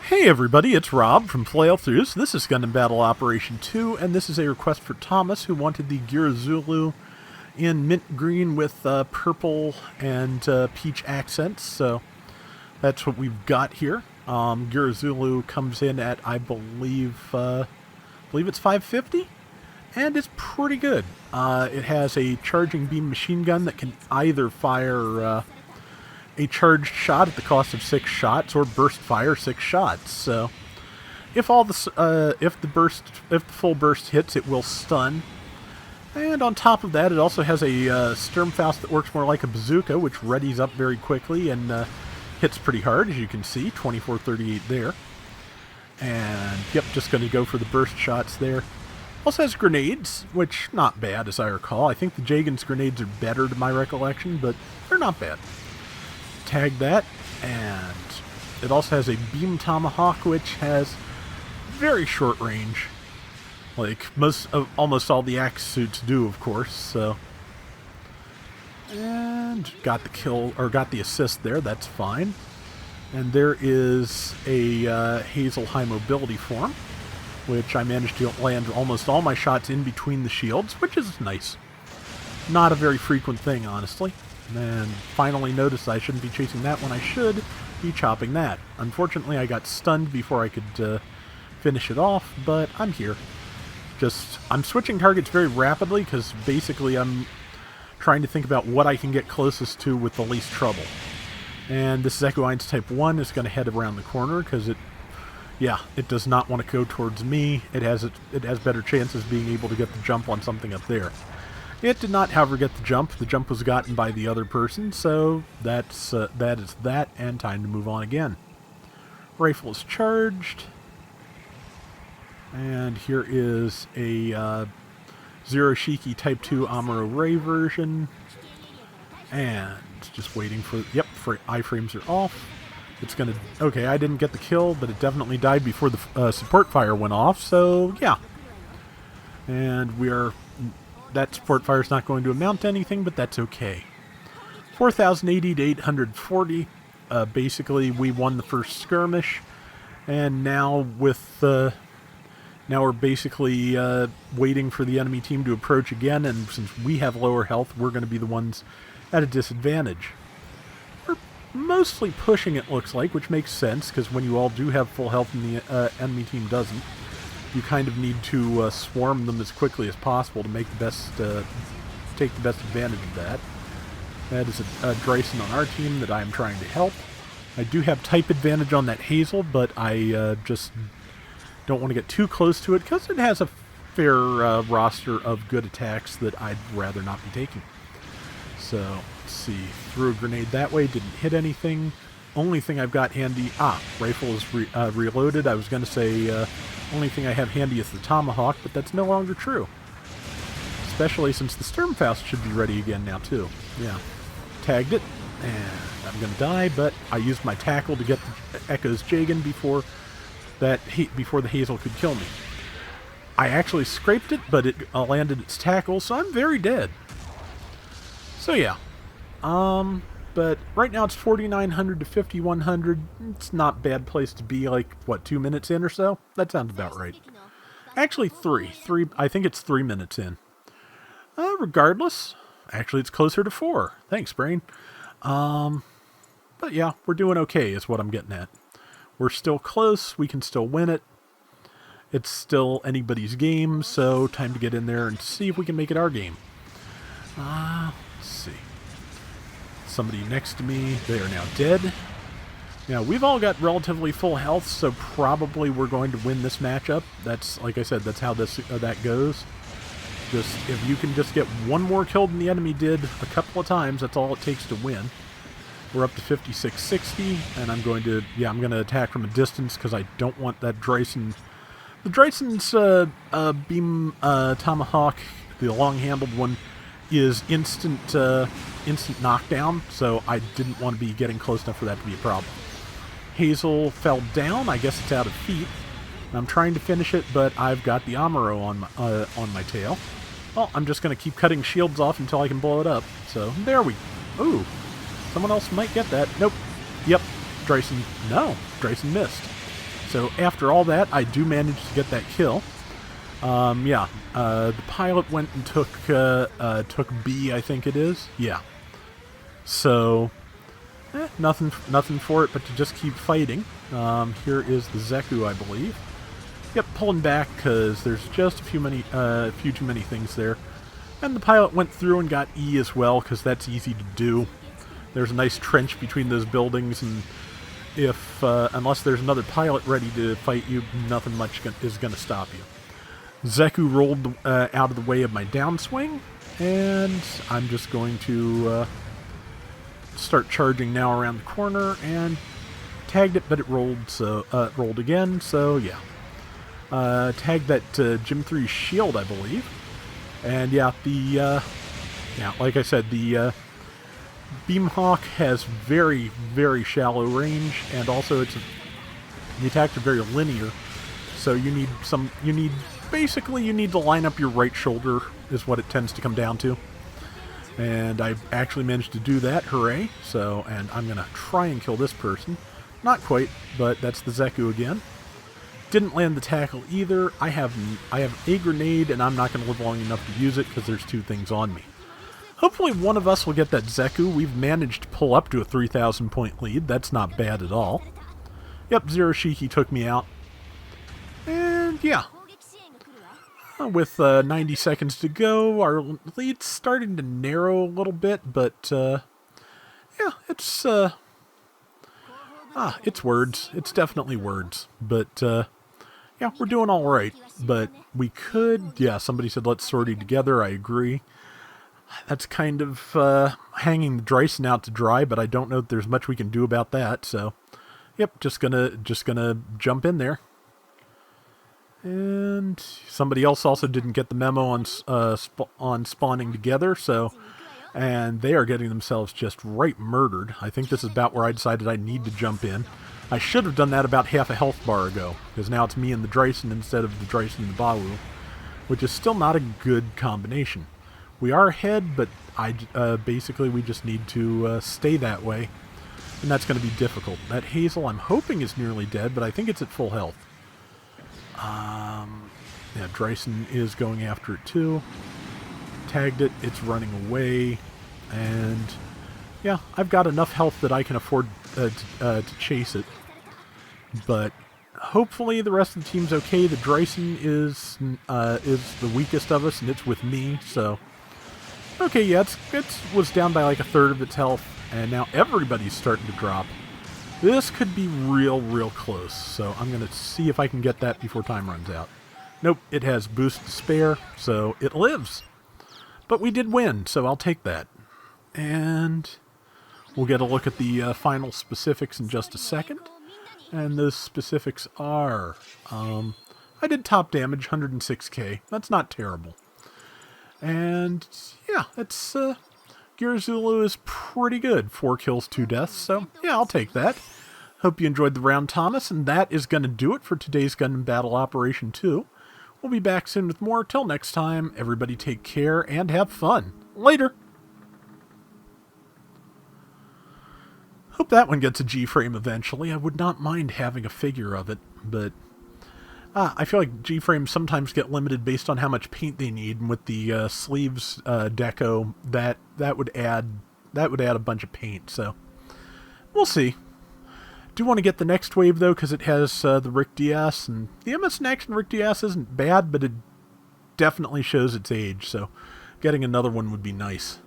Hey everybody, it's Rob from Flailthroughs. This is Gundam Battle Operation 2, and this is a request for Thomas, who wanted the Geara Zulu in mint green with purple and peach accents, so that's what we've got here. Geara Zulu comes in at, I believe it's 550, and it's pretty good. It has a charging beam machine gun that can either fire a charged shot at the cost of 6 shots, or burst fire 6 shots. So, if the full burst hits, it will stun. And on top of that, it also has a Sturmfaust that works more like a bazooka, which readies up very quickly and hits pretty hard, as you can see, 2438 there. And yep, just going to go for the burst shots there. Also has grenades, which not bad as I recall. I think the Jagan's grenades are better to my recollection, but they're not bad. Tag that, and it also has a beam tomahawk, which has very short range, like almost all the axe suits do, of course. So, and got the kill, or got the assist there. That's fine. And there is a Hazel high mobility form, which I managed to land almost all my shots in between the shields, which is nice. Not a very frequent thing, honestly. And finally noticed I shouldn't be chasing that when I should be chopping that. Unfortunately, I got stunned before I could finish it off, but I'm here. I'm switching targets very rapidly because basically I'm trying to think about what I can get closest to with the least trouble. And this Echo Eins Type 1 is going to head around the corner because it does not want to go towards me. It has better chances being able to get the jump on something up there. It did not, however, get the jump. The jump was gotten by the other person, so that is that, and time to move on again. Rifle is charged. And here is a Zero Shiki Type 2 Amuro Ray version. And just waiting for iframes are off. It's going to... Okay, I didn't get the kill, but it definitely died before the support fire went off, so yeah. And that support fire is not going to amount to anything, but that's okay. 4,080 to 840. Basically, we won the first skirmish, and now we're basically waiting for the enemy team to approach again. And since we have lower health, we're going to be the ones at a disadvantage. We're mostly pushing, it looks like, which makes sense because when you all do have full health and the enemy team doesn't, you kind of need to swarm them as quickly as possible to make take the best advantage of that. That is a Dryson on our team that I am trying to help. I do have type advantage on that Hazel, but I just don't want to get too close to it because it has a fair roster of good attacks that I'd rather not be taking. So, let's see. Threw a grenade that way, didn't hit anything. Only thing I've got handy... rifle is reloaded. I was going to say... only thing I have handy is the tomahawk, but that's no longer true. Especially since the Sturmfaust should be ready again now, too. Yeah. Tagged it, and I'm going to die, but I used my tackle to get the Echo's Jagan before the Hazel could kill me. I actually scraped it, but it landed its tackle, so I'm very dead. So yeah. But right now it's 4,900 to 5,100. It's not a bad place to be, like, what, 2 minutes in or so? That sounds about right. Actually, three. I think it's 3 minutes in. Regardless, actually it's closer to 4. Thanks, brain. But yeah, we're doing okay is what I'm getting at. We're still close. We can still win it. It's still anybody's game, so time to get in there and see if we can make it our game. Let's see. Somebody next to me, they are now dead. Now, we've all got relatively full health, so probably we're going to win this matchup. That's, like I said, that's how that goes. Just, if you can just get one more kill than the enemy did a couple of times, that's all it takes to win. We're up to 5660, and I'm going to attack from a distance because I don't want that Dryson. The Dryson's beam tomahawk, the long-handled one, is instant knockdown, so I didn't want to be getting close enough for that to be a problem. Hazel fell down. I guess it's out of feet. I'm trying to finish it, but I've got the Amuro on my tail. Well, I'm just going to keep cutting shields off until I can blow it up. So, there we... Ooh. Someone else might get that. Nope. Yep. Dryson... No. Dryson missed. so after all that, I do manage to get that kill. The pilot went and took B, I think it is. Yeah. So, nothing for it but to just keep fighting. Here is the Zeku, I believe. Yep, pulling back because there's just a few too many things there. And the pilot went through and got E as well, because that's easy to do. There's a nice trench between those buildings, and if unless there's another pilot ready to fight you, nothing much is going to stop you. Zeku rolled out of the way of my downswing, and I'm just going to start charging now around the corner, and tagged it, but it rolled again, so yeah. Tagged that Gym 3 shield, I believe. And yeah, like I said, the Beamhawk has very, very shallow range, and also the attacks are very linear. So you need to line up your right shoulder is what it tends to come down to. And I actually managed to do that, hooray. So, and I'm gonna try and kill this person. Not quite, but that's the Zeku again. Didn't land the tackle either. I have a grenade, and I'm not going to live long enough to use it because there's two things on me. Hopefully one of us will get that Zeku. We've managed to pull up to a 3,000 point lead. That's not bad at all. Yep, Zero Shiki took me out. And yeah. With 90 seconds to go, our lead's starting to narrow a little bit, but yeah, it's words. It's definitely words. But yeah, we're doing all right. But we could, yeah, somebody said let's sortie together. I agree. That's kind of hanging the Dryson out to dry, but I don't know if there's much we can do about that. So, yep, just gonna jump in there. And somebody else also didn't get the memo on spawning together, so, and they are getting themselves just right murdered. I think this is about where I decided I need to jump in. I should have done that about half a health bar ago, because now it's me and the Dryson instead of the Dryson and the Bawu, which is still not a good combination. We are ahead, but basically we just need to stay that way, and that's going to be difficult. That Hazel I'm hoping is nearly dead, but I think it's at full health. Yeah, Dryson is going after it too. Tagged it, it's running away, and yeah, I've got enough health that I can afford to chase it. But hopefully the rest of the team's okay. The Dryson is the weakest of us, and it's with me, so okay, yeah, it was down by like a third of its health, and now everybody's starting to drop. This could be real close, so I'm going to see if I can get that before time runs out. Nope, it has boost to spare, so it lives. But we did win, so I'll take that. And we'll get a look at the final specifics in just a second. And those specifics are, I did top damage, 106k. That's not terrible. And yeah, that's Geara Zulu is pretty good. 4 kills, 2 deaths, so yeah, I'll take that. Hope you enjoyed the round, Thomas, and that is going to do it for today's Gundam Battle Operation 2. We'll be back soon with more. Till next time, everybody take care and have fun. Later! Hope that one gets a G-frame eventually. I would not mind having a figure of it, but I feel like G-frames sometimes get limited based on how much paint they need, and with the sleeves deco, that would add a bunch of paint. So we'll see. Do want to get the next wave though, because it has the Rick DS, and the MS-129 Rick DS isn't bad, but it definitely shows its age. So getting another one would be nice.